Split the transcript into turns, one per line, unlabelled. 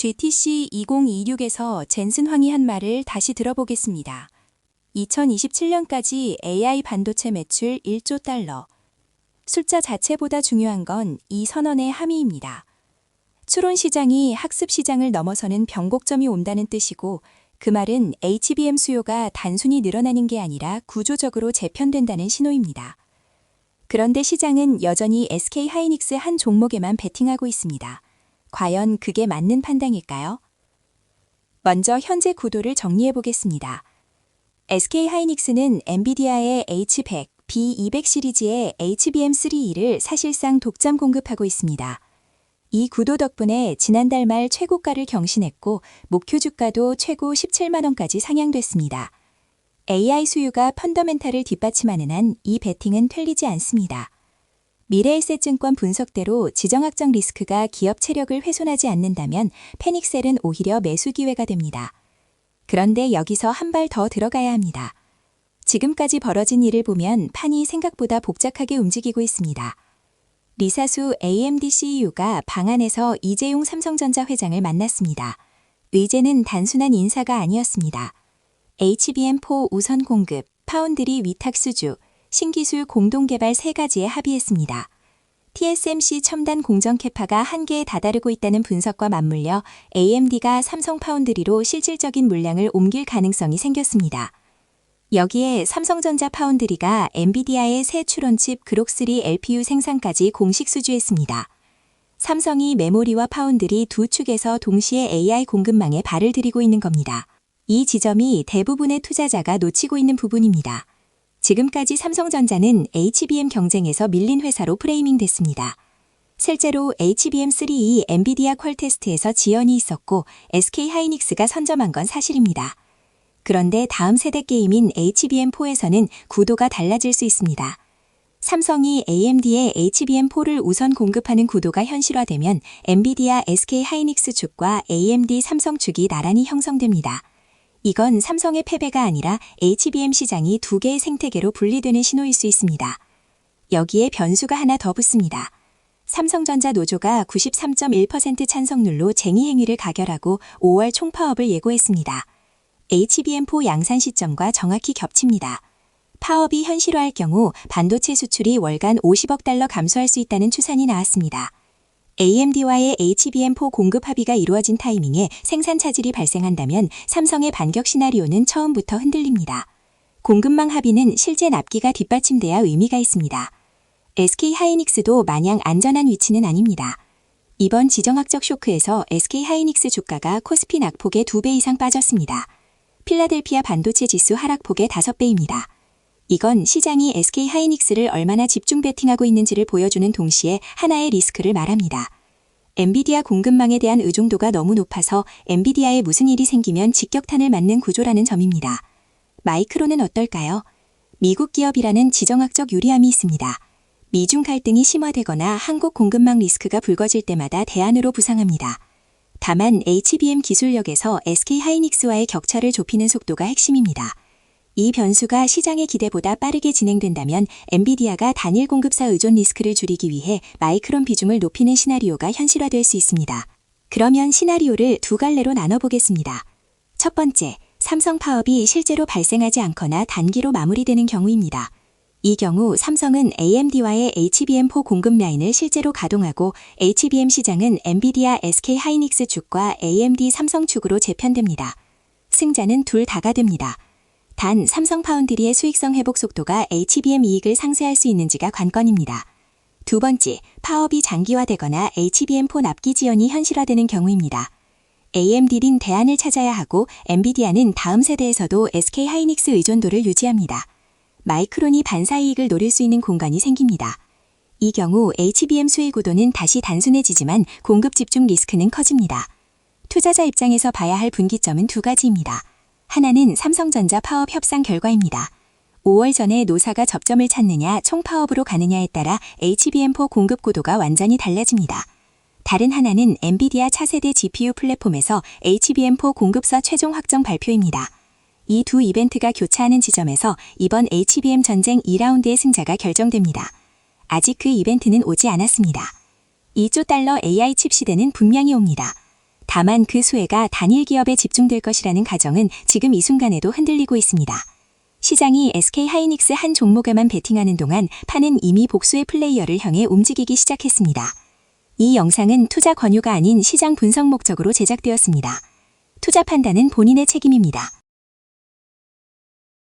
GTC 2026에서 젠슨 황이 한 말을 다시 들어보겠습니다. 2027년까지 AI 반도체 매출 1조 달러. 숫자 자체보다 중요한 건 이 선언의 함의입니다. 추론 시장이 학습 시장을 넘어서는 변곡점이 온다는 뜻이고, 그 말은 HBM 수요가 단순히 늘어나는 게 아니라 구조적으로 재편된다는 신호입니다. 그런데 시장은 여전히 SK 하이닉스 한 종목에만 베팅하고 있습니다. 과연 그게 맞는 판단일까요? 먼저 현재 구도를 정리해 보겠습니다. SK 하이닉스는 엔비디아의 H100, B200 시리즈의 HBM3E를 사실상 독점 공급하고 있습니다. 이 구도 덕분에 지난달 말 최고가를 경신했고 목표 주가도 최고 17만 원까지 상향됐습니다. AI 수요가 펀더멘탈을 뒷받침하는 한 이 베팅은 틀리지 않습니다. 미래에셋증권 분석대로 지정학적 리스크가 기업 체력을 훼손하지 않는다면 패닉셀은 오히려 매수 기회가 됩니다. 그런데 여기서 한 발 더 들어가야 합니다. 지금까지 벌어진 일을 보면 판이 생각보다 복잡하게 움직이고 있습니다. 리사수 AMD CEO가 방한에서 이재용 삼성전자 회장을 만났습니다. 의제는 단순한 인사가 아니었습니다. HBM4 우선 공급, 파운드리 위탁 수주, 신기술 공동개발 3가지에 합의했습니다. TSMC 첨단 공정 캐파가 한계에 다다르고 있다는 분석과 맞물려 AMD가 삼성 파운드리로 실질적인 물량을 옮길 가능성이 생겼습니다. 여기에 삼성전자 파운드리가 엔비디아의 새 추론칩 그록3 LPU 생산까지 공식 수주했습니다. 삼성이 메모리와 파운드리 두 축에서 동시에 AI 공급망에 발을 들이고 있는 겁니다. 이 지점이 대부분의 투자자가 놓치고 있는 부분입니다. 지금까지 삼성전자는 HBM 경쟁에서 밀린 회사로 프레이밍 됐습니다. 실제로 HBM3E 엔비디아 퀄 테스트에서 지연이 있었고 SK 하이닉스가 선점한 건 사실입니다. 그런데 다음 세대 게임인 HBM4에서는 구도가 달라질 수 있습니다. 삼성이 AMD의 HBM4를 우선 공급하는 구도가 현실화되면 엔비디아 SK 하이닉스 축과 AMD 삼성 축이 나란히 형성됩니다. 이건 삼성의 패배가 아니라 HBM 시장이 두 개의 생태계로 분리되는 신호일 수 있습니다. 여기에 변수가 하나 더 붙습니다. 삼성전자 노조가 93.1% 찬성률로 쟁의 행위를 가결하고 5월 총파업을 예고했습니다. HBM4 양산 시점과 정확히 겹칩니다. 파업이 현실화할 경우 반도체 수출이 월간 50억 달러 감소할 수 있다는 추산이 나왔습니다. AMD와의 HBM4 공급 합의가 이루어진 타이밍에 생산 차질이 발생한다면 삼성의 반격 시나리오는 처음부터 흔들립니다. 공급망 합의는 실제 납기가 뒷받침돼야 의미가 있습니다. SK 하이닉스도 마냥 안전한 위치는 아닙니다. 이번 지정학적 쇼크에서 SK 하이닉스 주가가 코스피 낙폭의 2배 이상 빠졌습니다. 필라델피아 반도체 지수 하락폭의 5배입니다. 이건 시장이 SK 하이닉스를 얼마나 집중 베팅하고 있는지를 보여주는 동시에 하나의 리스크를 말합니다. 엔비디아 공급망에 대한 의존도가 너무 높아서 엔비디아에 무슨 일이 생기면 직격탄을 맞는 구조라는 점입니다. 마이크론은 어떨까요? 미국 기업이라는 지정학적 유리함이 있습니다. 미중 갈등이 심화되거나 한국 공급망 리스크가 불거질 때마다 대안으로 부상합니다. 다만 HBM 기술력에서 SK 하이닉스와의 격차를 좁히는 속도가 핵심입니다. 이 변수가 시장의 기대보다 빠르게 진행된다면 엔비디아가 단일 공급사 의존 리스크를 줄이기 위해 마이크론 비중을 높이는 시나리오가 현실화될 수 있습니다. 그러면 시나리오를 두 갈래로 나눠보겠습니다. 첫 번째, 삼성 파업이 실제로 발생하지 않거나 단기로 마무리되는 경우입니다. 이 경우 삼성은 AMD와의 HBM4 공급 라인을 실제로 가동하고 HBM 시장은 엔비디아 SK 하이닉스 축과 AMD 삼성 축으로 재편됩니다. 승자는 둘 다가 됩니다. 단 삼성 파운드리의 수익성 회복 속도가 HBM 이익을 상쇄할 수 있는지가 관건입니다. 두 번째, 파업이 장기화되거나 HBM4 납기 지연이 현실화되는 경우입니다. AMD는 대안을 찾아야 하고 엔비디아는 다음 세대에서도 SK 하이닉스 의존도를 유지합니다. 마이크론이 반사 이익을 노릴 수 있는 공간이 생깁니다. 이 경우 HBM 수혜 구도는 다시 단순해지지만 공급 집중 리스크는 커집니다. 투자자 입장에서 봐야 할 분기점은 두 가지입니다. 하나는 삼성전자 파업 협상 결과입니다. 5월 전에 노사가 접점을 찾느냐 총파업으로 가느냐에 따라 HBM4 공급 구도가 완전히 달라집니다. 다른 하나는 엔비디아 차세대 GPU 플랫폼에서 HBM4 공급사 최종 확정 발표입니다. 이 두 이벤트가 교차하는 지점에서 이번 HBM 전쟁 2라운드의 승자가 결정됩니다. 아직 그 이벤트는 오지 않았습니다. 2조 달러 AI 칩 시대는 분명히 옵니다. 다만 그 수혜가 단일 기업에 집중될 것이라는 가정은 지금 이 순간에도 흔들리고 있습니다. 시장이 SK 하이닉스 한 종목에만 베팅하는 동안 파는 이미 복수의 플레이어를 향해 움직이기 시작했습니다. 이 영상은 투자 권유가 아닌 시장 분석 목적으로 제작되었습니다. 투자 판단은 본인의 책임입니다.